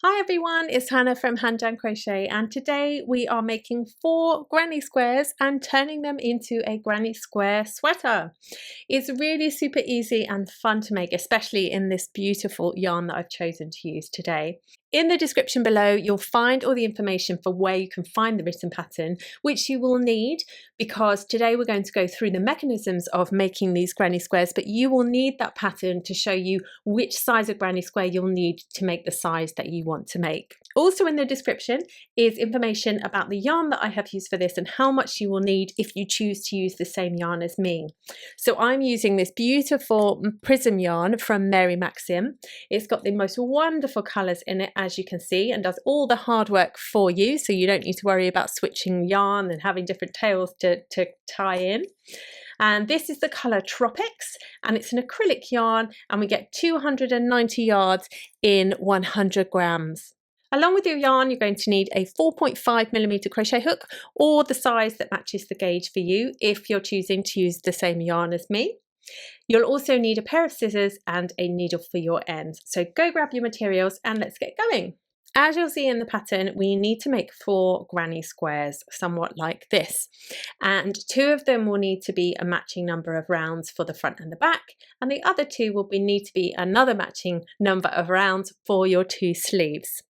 Hi everyone, it's Hannah from Hand Done Crochet, and today we are making 4 granny squares and turning them into a granny square sweater. It's really super easy and fun to make, especially in this beautiful yarn that I've chosen to use today. In the description below, you'll find all the information for where you can find the written pattern, which you will need because today we're going to go through the mechanisms of making these granny squares, but you will need that pattern to show you which size of granny square you'll need to make the size that you want to make. Also in the description is information about the yarn that I have used for this and how much you will need if you choose to use the same yarn as me. So I'm using this beautiful prism yarn from Mary Maxim. It's got the most wonderful colours in it, as you can see, and does all the hard work for you, so you don't need to worry about switching yarn and having different tails to tie in. And this is the colour Tropics, and it's an acrylic yarn, and we get 290 yards in 100 grams. Along with your yarn, you're going to need a 4.5mm crochet hook, or the size that matches the gauge for you if you're choosing to use the same yarn as me. You'll also need a pair of scissors and a needle for your ends. So go grab your materials and let's get going. As you'll see in the pattern, we need to make 4 granny squares, somewhat like this. And 2 of them will need to be a matching number of rounds for the front and the back, and the other 2 will need to be another matching number of rounds for your 2 sleeves.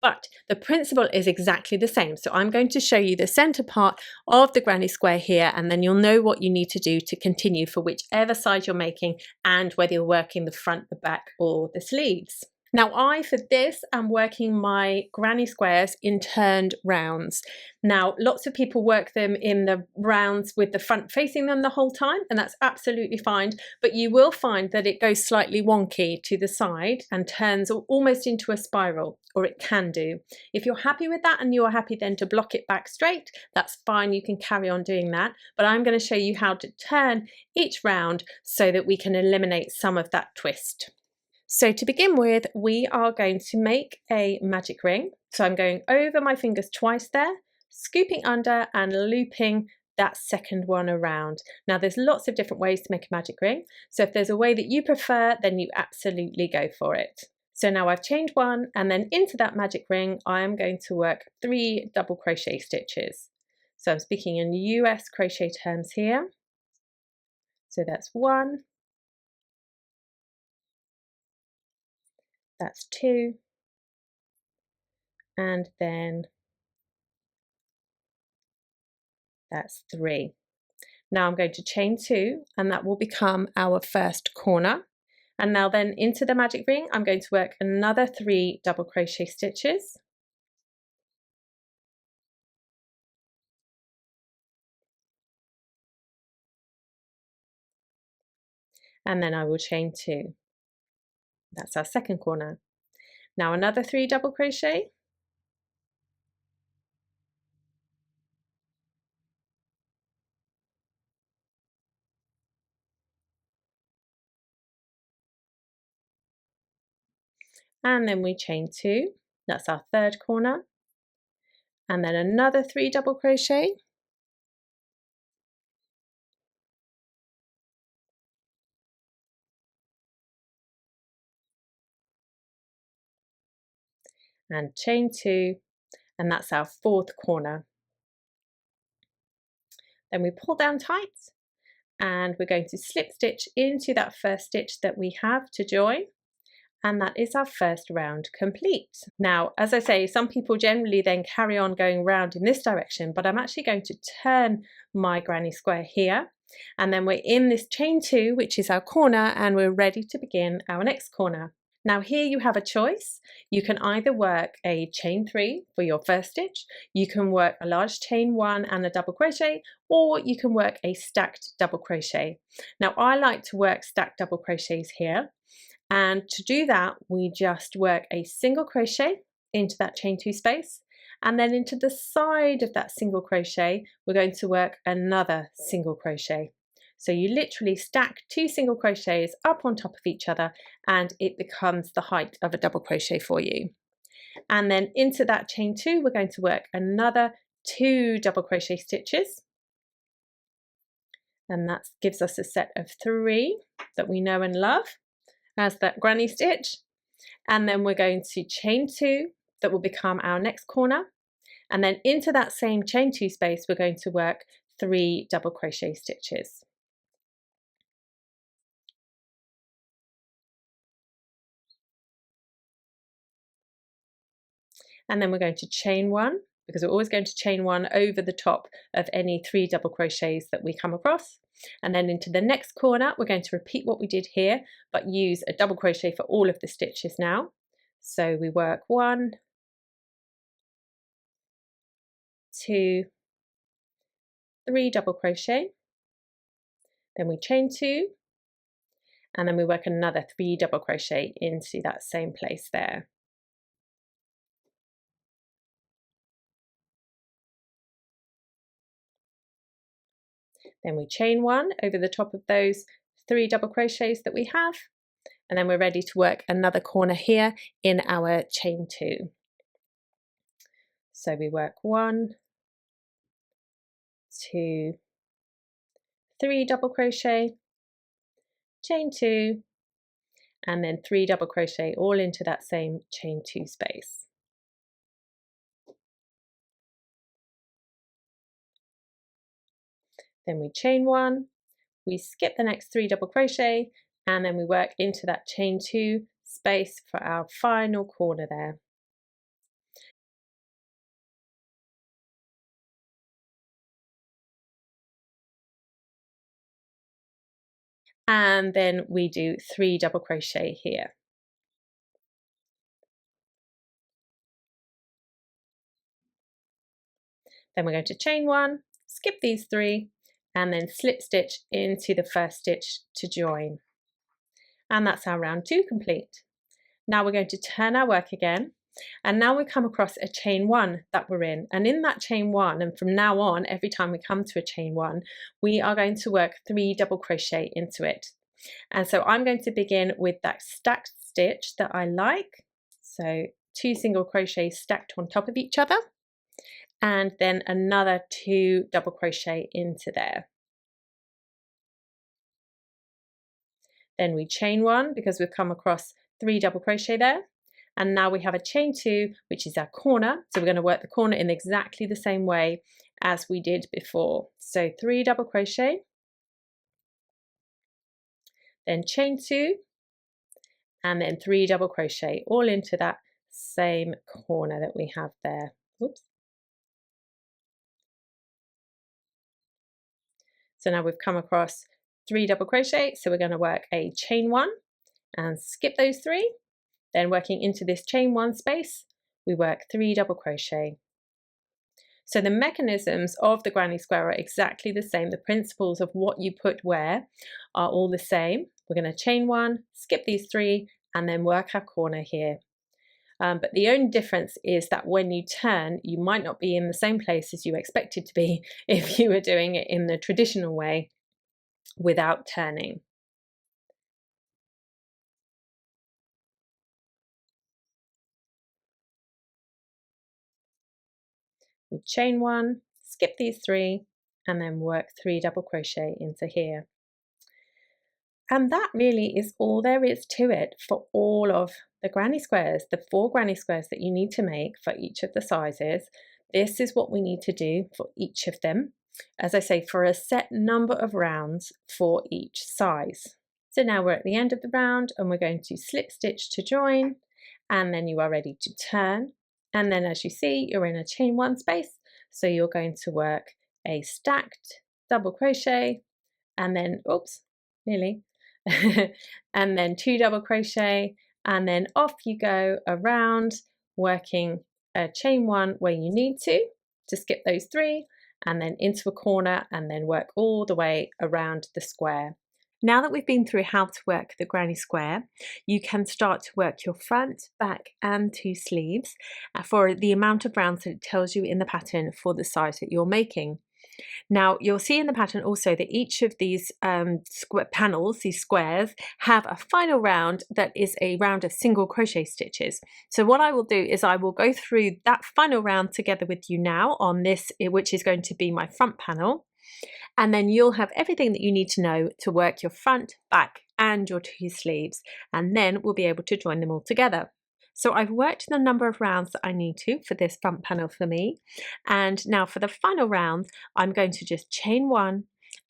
But the principle is exactly the same. So I'm going to show you the center part of the granny square here, and then you'll know what you need to do to continue for whichever side you're making and whether you're working the front, the back, or the sleeves. Now for this, I'm working my granny squares in turned rounds. Now, lots of people work them in the rounds with the front facing them the whole time, and that's absolutely fine, but you will find that it goes slightly wonky to the side and turns almost into a spiral, or it can do. If you're happy with that and you're happy then to block it back straight, that's fine, you can carry on doing that, but I'm going to show you how to turn each round so that we can eliminate some of that twist. So to begin with, we are going to make a magic ring. So I'm going over my fingers twice there, scooping under and looping that second one around. Now there's lots of different ways to make a magic ring. So if there's a way that you prefer, then you absolutely go for it. So now I've chained 1, and then into that magic ring, I am going to work 3 double crochet stitches. So I'm speaking in US crochet terms here. So that's 1. That's 2, and then that's 3. Now I'm going to chain 2, and that will become our first corner. And now then into the magic ring, I'm going to work another 3 double crochet stitches. And then I will chain 2. That's our second corner. Now another 3 double crochet. And then we chain 2. That's our third corner. And then another 3 double crochet. And chain 2, and that's our fourth corner. Then we pull down tight, and we're going to slip stitch into that first stitch that we have to join, and that is our first round complete. Now, as I say, some people generally then carry on going round in this direction, but I'm actually going to turn my granny square here, and then we're in this chain 2, which is our corner, and we're ready to begin our next corner. Now here you have a choice. You can either work a chain 3 for your first stitch, you can work a large chain 1 and a double crochet, or you can work a stacked double crochet. Now I like to work stacked double crochets here, and to do that we just work a single crochet into that chain 2 space, and then into the side of that single crochet we're going to work another single crochet. So you literally stack 2 single crochets up on top of each other, and it becomes the height of a double crochet for you. And then into that chain 2 we're going to work another 2 double crochet stitches, and that gives us a set of 3 that we know and love as that granny stitch. and then we're going to chain 2, that will become our next corner, and then into that same chain 2 space we're going to work 3 double crochet stitches. And then we're going to chain 1, because we're always going to chain 1 over the top of any 3 double crochets that we come across. And then into the next corner we're going to repeat what we did here, but use a double crochet for all of the stitches now. So we work 1, 2, 3 double crochet, then we chain 2, and then we work another 3 double crochet into that same place there. Then we chain 1 over the top of those 3 double crochets that we have, and then we're ready to work another corner here in our chain 2. So we work 1, 2, 3 double crochet, chain 2, and then 3 double crochet all into that same chain 2 space. Then we chain 1, we skip the next 3 double crochet, and then we work into that chain 2 space for our final corner there. And then we do 3 double crochet here. Then we're going to chain 1, skip these 3, and then slip stitch into the first stitch to join. And that's our round 2 complete. Now we're going to turn our work again, and now we come across a chain 1 that we're in, and in that chain 1, and from now on every time we come to a chain 1, we are going to work 3 double crochet into it. And so I'm going to begin with that stacked stitch that I like, so 2 single crochets stacked on top of each other, and then another 2 double crochet into there. Then we chain 1 because we've come across 3 double crochet there, and now we have a chain 2, which is our corner, so we're going to work the corner in exactly the same way as we did before. So 3 double crochet, then chain 2, and then 3 double crochet all into that same corner that we have there. Oops. So now we've come across 3 double crochet, so we're going to work a chain 1 and skip those 3. Then working into this chain 1 space, we work 3 double crochet. So the mechanisms of the granny square are exactly the same. The principles of what you put where are all the same. We're going to chain 1, skip these 3, and then work our corner here. But the only difference is that when you turn, you might not be in the same place as you expected to be if you were doing it in the traditional way without turning. We chain 1, skip these 3, and then work 3 double crochet into here. And that really is all there is to it for all of the granny squares, the 4 granny squares that you need to make for each of the sizes. This is what we need to do for each of them. As I say, for a set number of rounds for each size. So now we're at the end of the round and we're going to slip stitch to join, and then you are ready to turn. And then as you see, you're in a chain 1 space. So you're going to work a stacked double crochet, and then, oops, nearly, and then 2 double crochet, and then off you go around working a chain 1 where you need to skip those 3, and then into a corner, and then work all the way around the square. Now that we've been through how to work the granny square, you can start to work your front, back and 2 sleeves for the amount of rounds that it tells you in the pattern for the size that you're making. Now you'll see in the pattern also that each of these panels, these squares, have a final round that is a round of single crochet stitches. So what I will do is I will go through that final round together with you now on this, which is going to be my front panel, and then you'll have everything that you need to know to work your front, back and your 2 sleeves, and then we'll be able to join them all together. So I've worked the number of rounds that I need to for this front panel for me. And now for the final round, I'm going to just chain 1,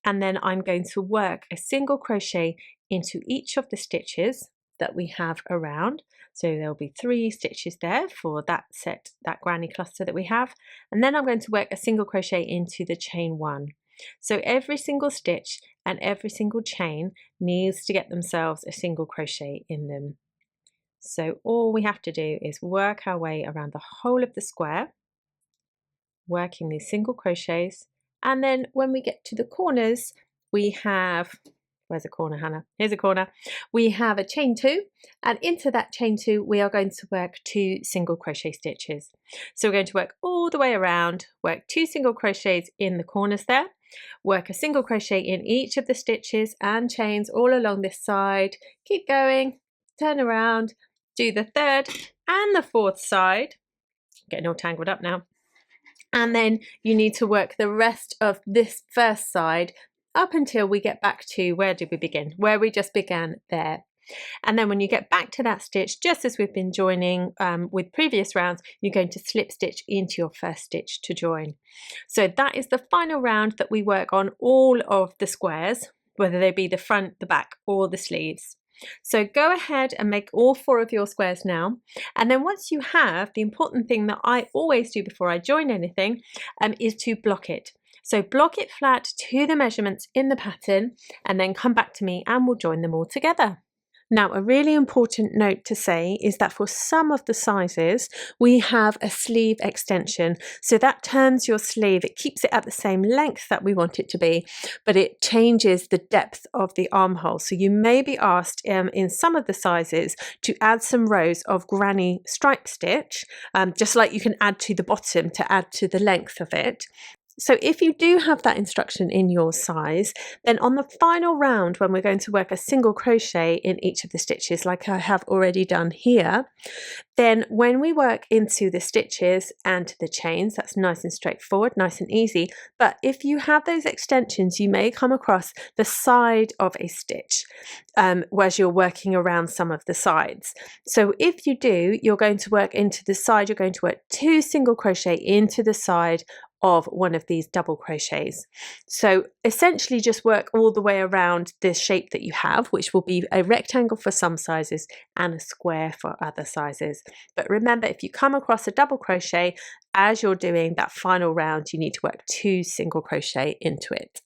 and then I'm going to work a single crochet into each of the stitches that we have around. So there'll be 3 stitches there for that set, that granny cluster that we have. And then I'm going to work a single crochet into the chain 1. So every single stitch and every single chain needs to get themselves a single crochet in them. So all we have to do is work our way around the whole of the square, working these single crochets, and then when we get to the corners, we have, where's a corner, Hannah? Here's a corner. We have a chain 2, and into that chain 2 we are going to work 2 single crochet stitches. So we're going to work all the way around, work 2 single crochets in the corners there, work a single crochet in each of the stitches and chains all along this side, keep going, turn around, do the 3rd and the 4th side, getting all tangled up now, and then you need to work the rest of this first side up until we get back to, where did we begin? Where we just began there. And then when you get back to that stitch, just as we've been joining with previous rounds, you're going to slip stitch into your first stitch to join. So that is the final round that we work on all of the squares, whether they be the front, the back, or the sleeves. So go ahead and make all 4 of your squares now, and then once you have, the important thing that I always do before I join anything is to block it. So block it flat to the measurements in the pattern, and then come back to me and we'll join them all together. Now, a really important note to say is that for some of the sizes, we have a sleeve extension. So that turns your sleeve, it keeps it at the same length that we want it to be, but it changes the depth of the armhole. So you may be asked in some of the sizes to add some rows of granny stripe stitch, just like you can add to the bottom to add to the length of it. So if you do have that instruction in your size, then on the final round, when we're going to work a single crochet in each of the stitches, like I have already done here, then when we work into the stitches and the chains, that's nice and straightforward, nice and easy. But if you have those extensions, you may come across the side of a stitch as you're working around some of the sides. So if you do, you're going to work into the side, you're going to work 2 single crochet into the side of one of these double crochets. So essentially just work all the way around this shape that you have, which will be a rectangle for some sizes and a square for other sizes. But remember, if you come across a double crochet as you're doing that final round, you need to work 2 single crochet into it.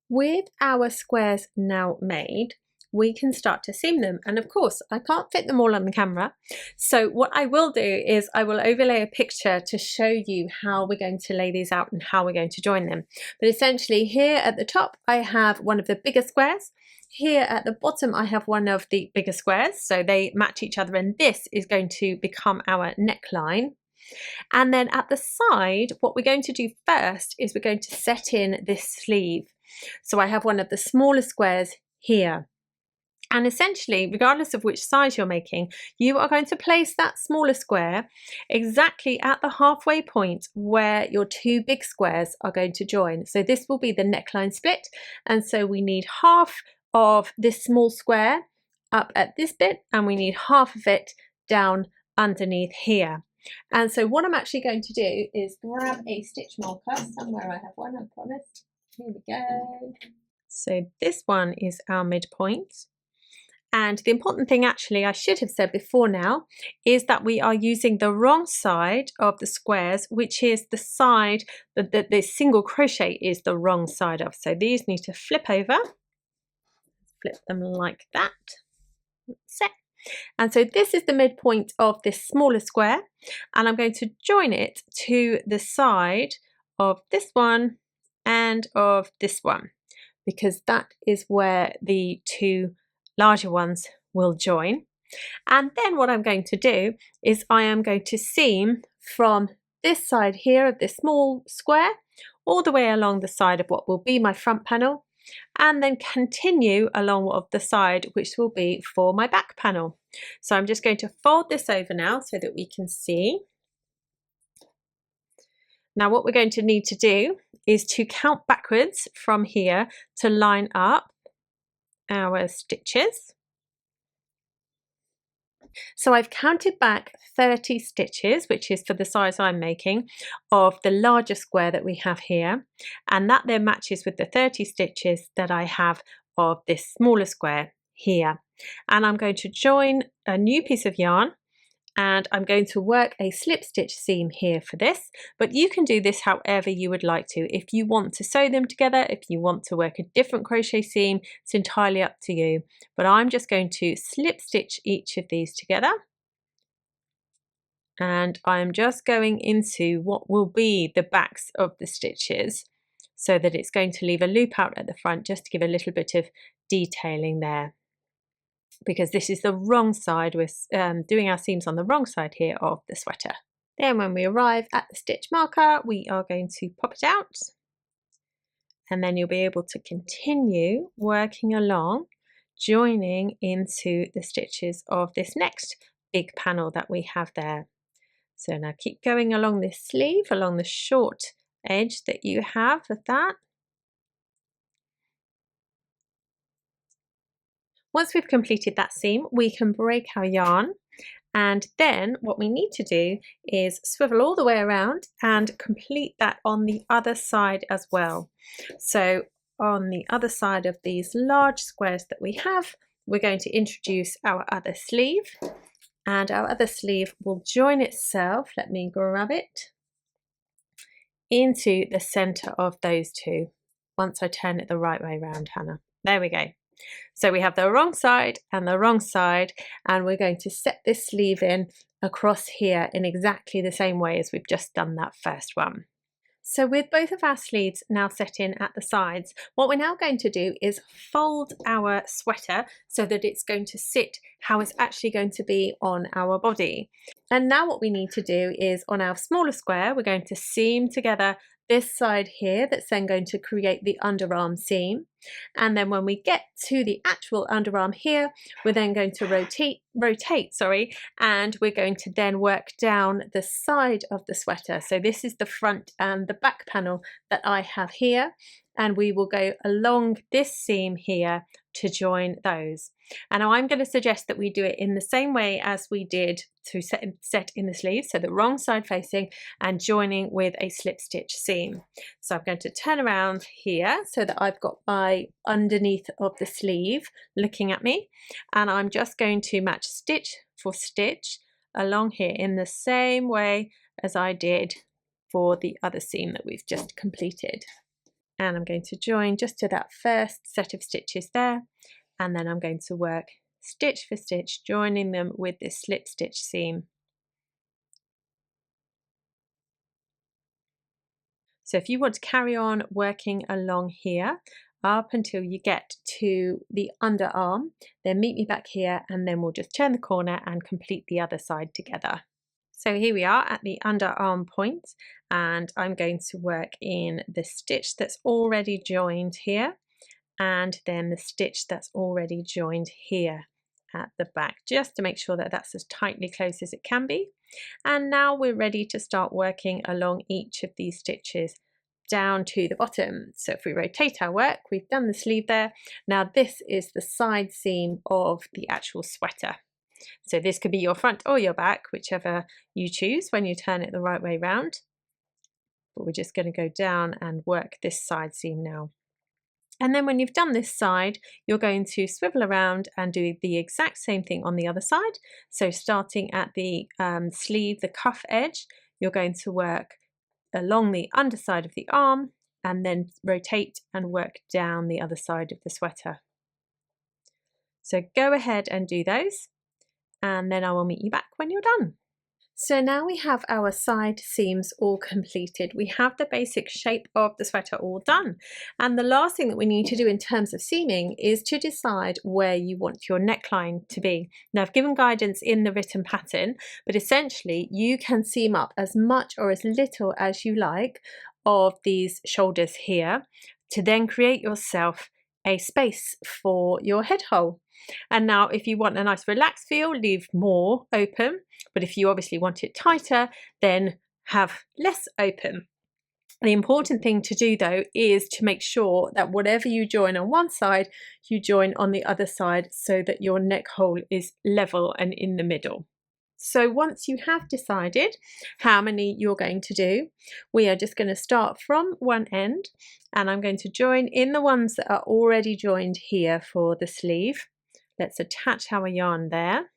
With our squares now made, we can start to seam them, and of course I can't fit them all on the camera, so what I will do is I will overlay a picture to show you how we're going to lay these out and how we're going to join them. But essentially here at the top I have one of the bigger squares, here at the bottom I have one of the bigger squares, so they match each other, and this is going to become our neckline. And then at the side, what we're going to do first is we're going to set in this sleeve. So I have one of the smaller squares here. And essentially, regardless of which size you're making, you are going to place that smaller square exactly at the halfway point where your 2 big squares are going to join. So this will be the neckline split. And so we need half of this small square up at this bit, and we need half of it down underneath here. And so what I'm actually going to do is grab a stitch marker. Somewhere I have one, I promise. Here we go. So this one is our midpoint. And the important thing, actually, I should have said before now, is that we are using the wrong side of the squares, which is the side that the single crochet is the wrong side of. So these need to flip over, flip them like that. Set. And so this is the midpoint of this smaller square, and I'm going to join it to the side of this one and of this one, because that is where the 2 larger ones will join. And then what I'm going to do is I am going to seam from this side here of this small square all the way along the side of what will be my front panel, and then continue along of the side which will be for my back panel. So I'm just going to fold this over now so that we can see. Now what we're going to need to do is to count backwards from here to line up our stitches. So I've counted back 30 stitches, which is for the size I'm making, of the larger square that we have here, and that then matches with the 30 stitches that I have of this smaller square here. And I'm going to join a new piece of yarn, and I'm going to work a slip stitch seam here for this, but you can do this however you would like to. If you want to sew them together, if you want to work a different crochet seam, it's entirely up to you. But I'm just going to slip stitch each of these together, and I'm just going into what will be the backs of the stitches, so that it's going to leave a loop out at the front just to give a little bit of detailing there, because this is the wrong side. We're doing our seams on the wrong side here of the sweater. Then when we arrive at the stitch marker, we are going to pop it out, and then you'll be able to continue working along, joining into the stitches of this next big panel that we have there. So now keep going along this sleeve, along the short edge that you have of that. Once we've completed that seam, we can break our yarn, and then what we need to do is swivel all the way around and complete that on the other side as well. So on the other side of these large squares that we have, we're going to introduce our other sleeve, and our other sleeve will join itself, let me grab it, into the center of those two once I turn it the right way around, Hannah. There we go. So we have the wrong side and the wrong side, and we're going to set this sleeve in across here in exactly the same way as we've just done that first one. So with both of our sleeves now set in at the sides, what we're now going to do is fold our sweater so that it's going to sit how it's actually going to be on our body. And now what we need to do is, on our smaller square, we're going to seam together this side here that's then going to create the underarm seam, and then when we get to the actual underarm here, we're then going to rotate, and we're going to then work down the side of the sweater. So this is the front and the back panel that I have here, and we will go along this seam here to join those. And now I'm going to suggest that we do it in the same way as we did to set in the sleeve, so the wrong side facing and joining with a slip stitch seam. So I'm going to turn around here so that I've got my underneath of the sleeve looking at me, and I'm just going to match stitch for stitch along here in the same way as I did for the other seam that we've just completed. And I'm going to join just to that first set of stitches there, and then I'm going to work stitch for stitch, joining them with this slip stitch seam. So if you want to carry on working along here up until you get to the underarm, then meet me back here, and then we'll just turn the corner and complete the other side together. So here we are at the underarm point, and I'm going to work in the stitch that's already joined here, and then the stitch that's already joined here at the back, just to make sure that that's as tightly closed as it can be. And now we're ready to start working along each of these stitches down to the bottom. So if we rotate our work, we've done the sleeve there. Now this is the side seam of the actual sweater. So this could be your front or your back, whichever you choose when you turn it the right way round. But we're just going to go down and work this side seam now. And then when you've done this side, you're going to swivel around and do the exact same thing on the other side. So starting at the sleeve, the cuff edge, you're going to work along the underside of the arm, and then rotate and work down the other side of the sweater. So go ahead and do those, and then I will meet you back when you're done. So now we have our side seams all completed. We have the basic shape of the sweater all done. And the last thing that we need to do in terms of seaming is to decide where you want your neckline to be. Now I've given guidance in the written pattern, but essentially you can seam up as much or as little as you like of these shoulders here to then create yourself a space for your head hole. And now if you want a nice relaxed feel, leave more open, but if you obviously want it tighter, then have less open. The important thing to do though is to make sure that whatever you join on one side, you join on the other side so that your neck hole is level and in the middle. So once you have decided how many you're going to do, we are just going to start from one end, and I'm going to join in the ones that are already joined here for the sleeve. Let's attach our yarn there.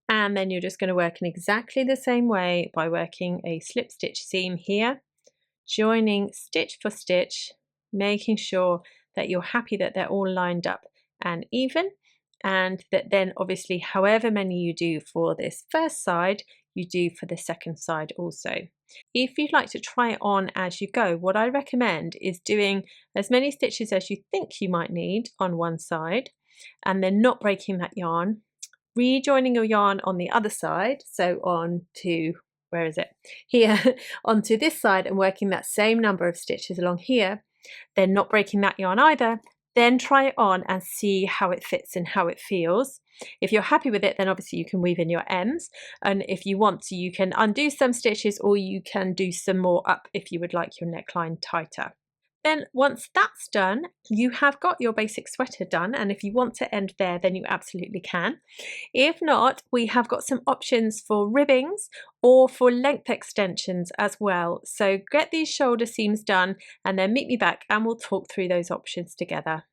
And then you're just going to work in exactly the same way by working a slip stitch seam here, joining stitch for stitch, making sure that you're happy that they're all lined up and even, and that then obviously however many you do for this first side, you do for the second side also. If you'd like to try it on as you go, what I recommend is doing as many stitches as you think you might need on one side, and then not breaking that yarn, rejoining your yarn on the other side, so on to, where is it? Here, onto this side, and working that same number of stitches along here, then not breaking that yarn either, then try it on and see how it fits and how it feels. If you're happy with it, then obviously you can weave in your ends, and if you want to, you can undo some stitches or you can do some more up if you would like your neckline tighter. Then once that's done, you have got your basic sweater done, and if you want to end there, then you absolutely can. If not, we have got some options for ribbings or for length extensions as well. So get these shoulder seams done and then meet me back and we'll talk through those options together.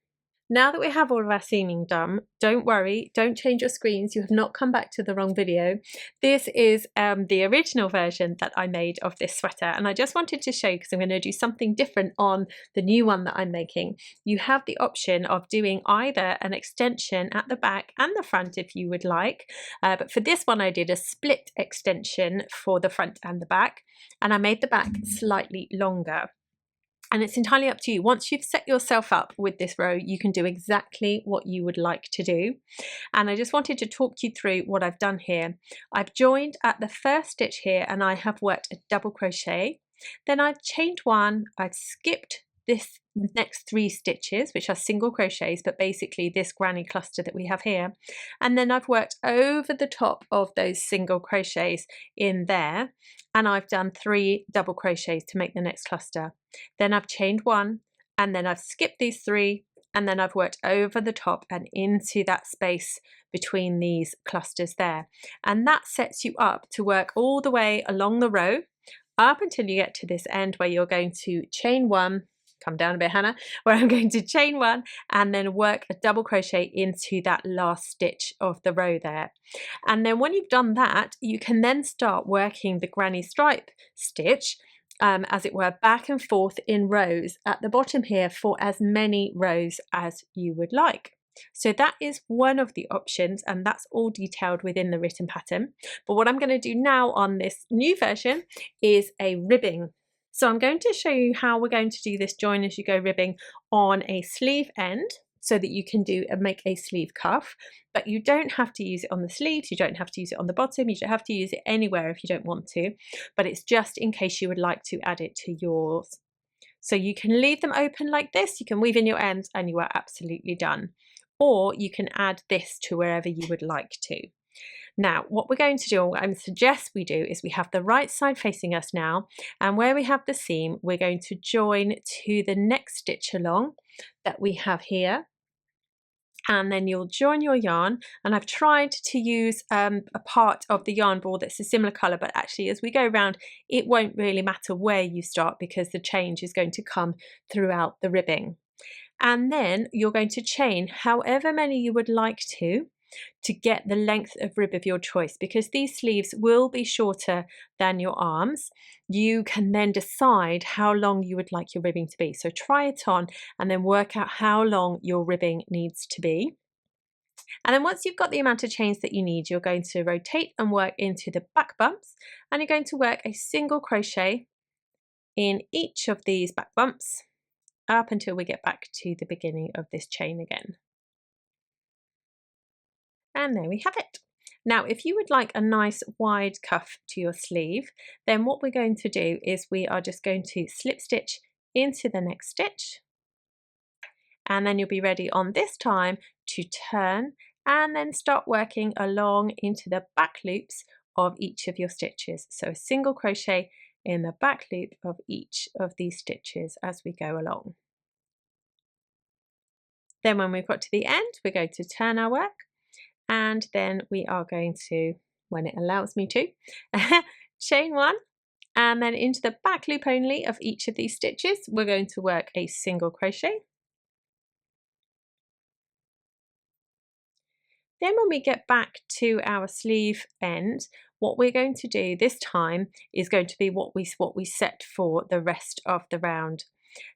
Now that we have all of our seaming done, don't worry, don't change your screens, you have not come back to the wrong video. This is the original version that I made of this sweater, and I just wanted to show you because I'm going to do something different on the new one that I'm making. You have the option of doing either an extension at the back and the front if you would like, but for this one I did a split extension for the front and the back, and I made the back slightly longer. And it's entirely up to you. Once you've set yourself up with this row, you can do exactly what you would like to do. And I just wanted to talk you through what I've done here. I've joined at the first stitch here and I have worked a double crochet. Then I've chained one, I've skipped this next 3 stitches, which are single crochets, but basically this granny cluster that we have here. And then I've worked over the top of those single crochets in there, and I've done 3 double crochets to make the next cluster. Then I've chained one, and then I've skipped these 3, and then I've worked over the top and into that space between these clusters there. And that sets you up to work all the way along the row up until you get to this end where you're going to chain one, come down a bit Hannah, where I'm going to chain one and then work a double crochet into that last stitch of the row there. And then when you've done that, you can then start working the granny stripe stitch, as it were, back and forth in rows at the bottom here for as many rows as you would like. So that is one of the options, and that's all detailed within the written pattern. But what I'm going to do now on this new version is a ribbing. So I'm going to show you how we're going to do this join as you go ribbing on a sleeve end, so that you can do and make a sleeve cuff, but you don't have to use it on the sleeves, you don't have to use it on the bottom, you don't have to use it anywhere if you don't want to, but it's just in case you would like to add it to yours. So you can leave them open like this, you can weave in your ends and you are absolutely done. Or you can add this to wherever you would like to. Now, what we're going to do, and what I suggest we do, is we have the right side facing us now, and where we have the seam, we're going to join to the next stitch along that we have here. And then you'll join your yarn, and I've tried to use a part of the yarn ball that's a similar colour, but actually as we go around it won't really matter where you start because the change is going to come throughout the ribbing. And then you're going to chain however many you would like to get the length of rib of your choice, because these sleeves will be shorter than your arms. You can then decide how long you would like your ribbing to be. So try it on and then work out how long your ribbing needs to be. And then once you've got the amount of chains that you need, you're going to rotate and work into the back bumps, and you're going to work a single crochet in each of these back bumps up until we get back to the beginning of this chain again. And there we have it. Now, if you would like a nice wide cuff to your sleeve, then what we're going to do is we are just going to slip stitch into the next stitch, and then you'll be ready on this time to turn and then start working along into the back loops of each of your stitches. So a single crochet in the back loop of each of these stitches as we go along. Then when we've got to the end, we're going to turn our work, and then we are going to, when it allows me to, chain one, and then into the back loop only of each of these stitches, we're going to work a single crochet. Then when we get back to our sleeve end, what we're going to do this time is going to be what we set for the rest of the round.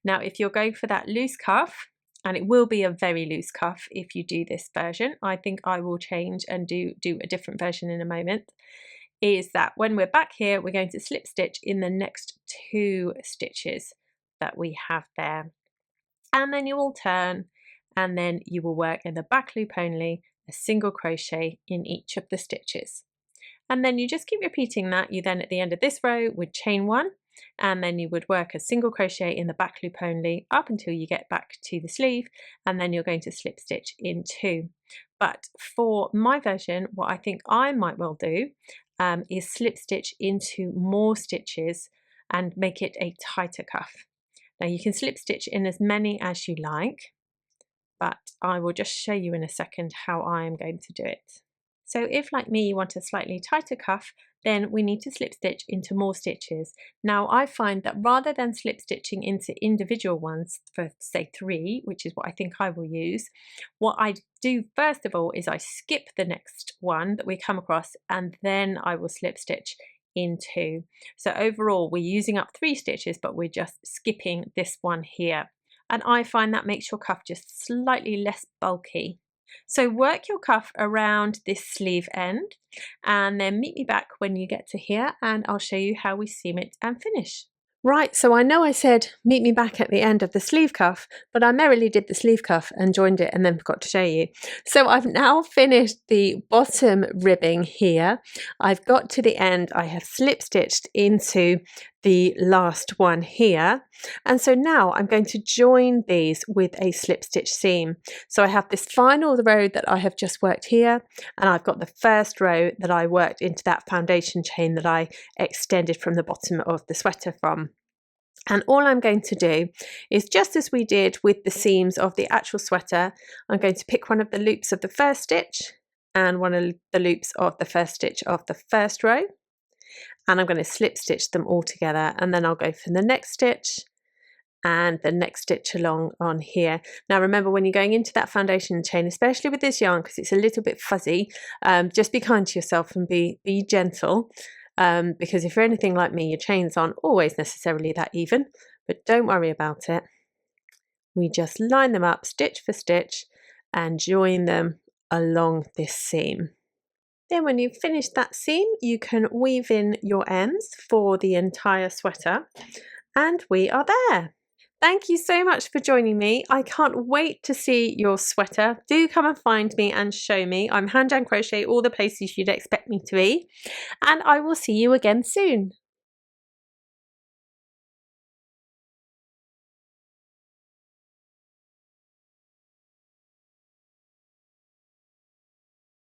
Now, if you're going for that loose cuff, and it will be a very loose cuff if you do this version, I think I will change and do a different version in a moment, is that when we're back here, we're going to slip stitch in the next 2 stitches that we have there. And then you will turn, and then you will work in the back loop only, a single crochet in each of the stitches. And then you just keep repeating that. You then at the end of this row would chain one, and then you would work a single crochet in the back loop only up until you get back to the sleeve, and then you're going to slip stitch in 2. But for my version, what I think I might well do is slip stitch into more stitches and make it a tighter cuff. Now you can slip stitch in as many as you like, but I will just show you in a second how I am going to do it. So if, like me, you want a slightly tighter cuff, then we need to slip stitch into more stitches. Now I find that rather than slip stitching into individual ones for say 3, which is what I think I will use, what I do first of all is I skip the next one that we come across, and then I will slip stitch in 2. So overall we're using up 3 stitches, but we're just skipping this one here. And I find that makes your cuff just slightly less bulky. So work your cuff around this sleeve end, and then meet me back when you get to here, and I'll show you how we seam it and finish. Right, so I know I said meet me back at the end of the sleeve cuff, but I merrily did the sleeve cuff and joined it and then forgot to show you. So I've now finished the bottom ribbing here. I've got to the end, I have slip stitched into the last one here, and so now I'm going to join these with a slip stitch seam. So I have this final row that I have just worked here, and I've got the first row that I worked into that foundation chain that I extended from the bottom of the sweater from. And all I'm going to do is, just as we did with the seams of the actual sweater, I'm going to pick one of the loops of the first stitch and one of the loops of the first stitch of the first row, and I'm going to slip stitch them all together, and then I'll go for the next stitch and the next stitch along on here. Now remember, when you're going into that foundation chain, especially with this yarn because it's a little bit fuzzy, just be kind to yourself and be gentle. Because if you're anything like me, your chains aren't always necessarily that even, but don't worry about it. We just line them up stitch for stitch and join them along this seam. Then when you've finished that seam, you can weave in your ends for the entire sweater, and we are there. Thank you so much for joining me. I can't wait to see your sweater. Do come and find me and show me. I'm hand and crochet all the places you'd expect me to be, and I will see you again soon.